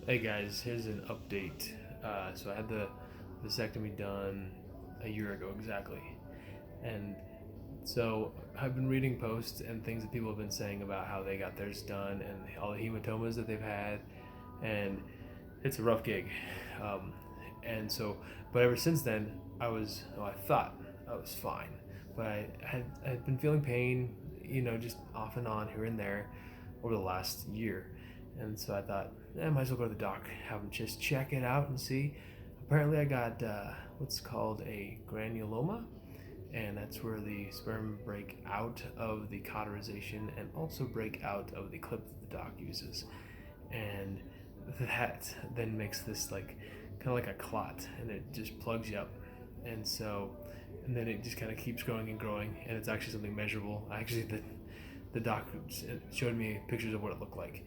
Hey guys, here's an update. So I had the vasectomy done a year ago exactly, and so I've been reading posts and things that people have been saying about how they got theirs done and all the hematomas that they've had, and it's a rough gig. Um, and so, but ever since then, I thought I was fine, but I had been feeling pain, just off and on here and there over the last year. And so I thought, I might as well go to the doc, have him just check it out and see. Apparently, I got what's called a granuloma, and that's where the sperm break out of the cauterization and also break out of the clip that the doc uses. And that then makes this like kind of like a clot, and it just plugs you up. And so, and then it just kind of keeps growing and growing, and it's actually something measurable. Actually, the doc showed me pictures of what it looked like,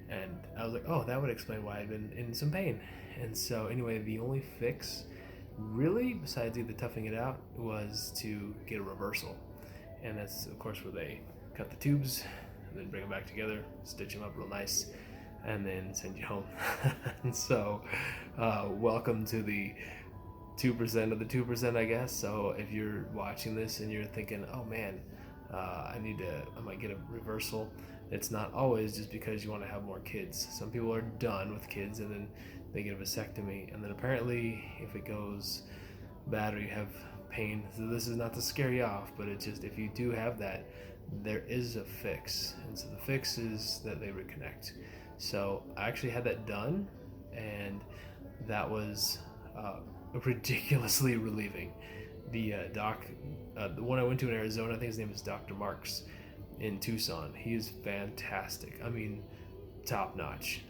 and I was like, oh, that would explain why I'd been in some pain. And so, anyway, the only fix, really, besides either toughing it out, was to get a reversal, and that's of course where they cut the tubes and then bring them back together, stitch them up real nice, and then send you home. And so, welcome to the 2% of the 2%, I guess. So if you're watching this and you're thinking, oh man, I might get a reversal. It's not always just because you want to have more kids. Some people are done with kids and then they get a vasectomy, and then apparently if it goes bad or you have pain, so this is not to scare you off, but it's just if you do have that, there is a fix, and so the fix is that they reconnect. So I actually had that done, and that was ridiculously relieving. The doc, the one I went to in Arizona, I think his name is Dr. Marks in Tucson. He is fantastic. I mean, top notch.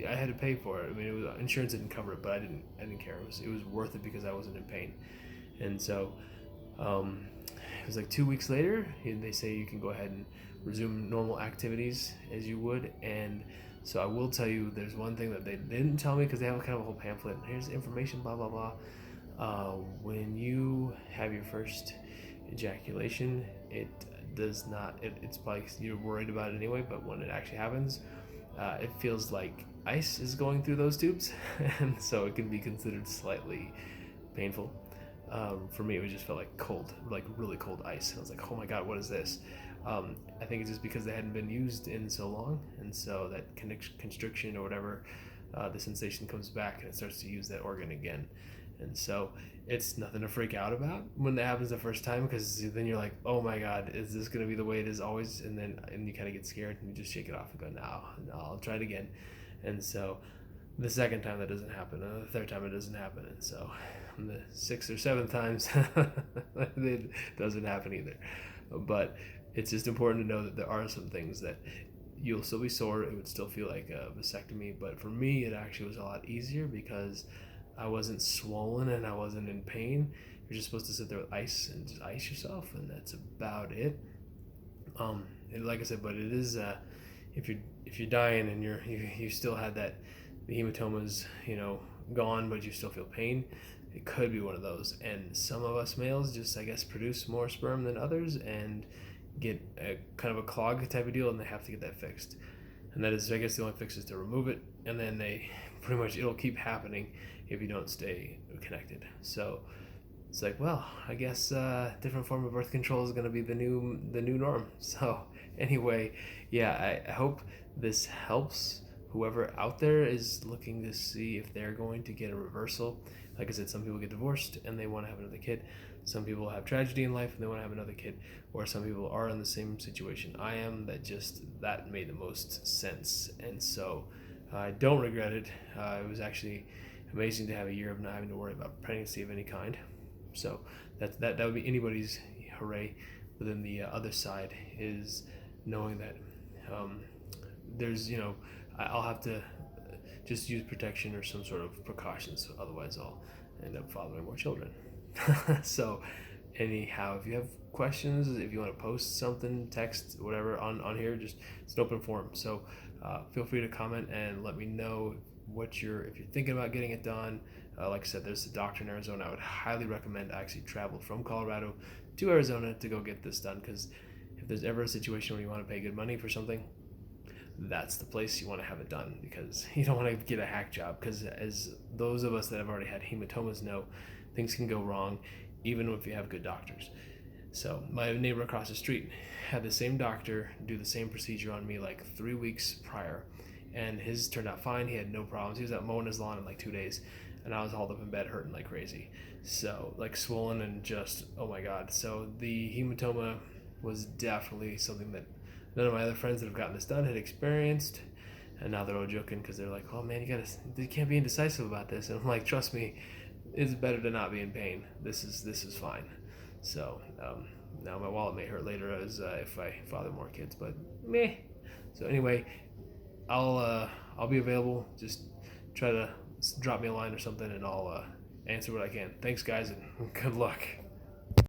I had to pay for it. I mean, insurance didn't cover it, but I didn't care. It was worth it because I wasn't in pain. And so, it was like 2 weeks later. They say you can go ahead and resume normal activities as you would. And so I will tell you, there's one thing that they didn't tell me because they have kind of a whole pamphlet. Here's information, blah blah blah. When you have your first ejaculation, it does not. It's probably you're worried about it anyway, but when it actually happens, it feels like ice is going through those tubes, and so it can be considered slightly painful. For me, it just felt like cold, like really cold ice. I was like, oh my god, what is this? I think it's just because they hadn't been used in so long, and so that constriction or whatever, the sensation comes back and it starts to use that organ again. And so it's nothing to freak out about when that happens the first time, because then you're like, oh my god, is this going to be the way it is always? And you kind of get scared and you just shake it off and go, no, I'll try it again. And so the second time that doesn't happen, and the third time it doesn't happen, and so the sixth or seventh times it doesn't happen either. But it's just important to know that there are some things that you'll still be sore. It would still feel like a vasectomy, but for me, it actually was a lot easier because I wasn't swollen and I wasn't in pain. You're just supposed to sit there with ice and just ice yourself, and that's about it. And like I said, but it is if you're dying and you still had that the hematomas gone, but you still feel pain. It could be one of those, and some of us males just I guess produce more sperm than others and get a kind of a clog type of deal, and they have to get that fixed. And that is, I guess, the only fix is to remove it, and then they pretty much it'll keep happening if you don't stay connected. So it's like, well, I guess different form of birth control is going to be the new norm. So anyway, yeah, I hope this helps whoever out there is looking to see if they're going to get a reversal. Like I said, some people get divorced and they want to have another kid. Some people have tragedy in life and they want to have another kid. Or some people are in the same situation I am, that made the most sense. And so I don't regret it. It was actually amazing to have a year of not having to worry about pregnancy of any kind. So that would be anybody's hooray. But then the other side is knowing that there's I'll have to just use protection or some sort of precautions. Otherwise, I'll end up fathering more children. So anyhow, if you have questions, if you want to post something, text, whatever on here, just it's an open forum. So feel free to comment and let me know if you're thinking about getting it done. Like I said, there's a doctor in Arizona. I would highly recommend. I actually traveled from Colorado to Arizona to go get this done, because if there's ever a situation where you want to pay good money for something, that's the place you want to have it done, because you don't want to get a hack job, because as those of us that have already had hematomas know, things can go wrong even if you have good doctors. So my neighbor across the street had the same doctor do the same procedure on me like 3 weeks prior, and his turned out fine. He had no problems. He was out mowing his lawn in like 2 days, and I was hauled up in bed hurting like crazy. So like swollen and just, oh my God. So the hematoma was definitely something that none of my other friends that have gotten this done had experienced. And now they're all joking because they're like, oh man, you can't be indecisive about this. And I'm like, trust me, it's better to not be in pain. This is fine. So now my wallet may hurt later as if I father more kids, but meh. So anyway, I'll be available. Just try to drop me a line or something, and I'll answer what I can. Thanks, guys, and good luck.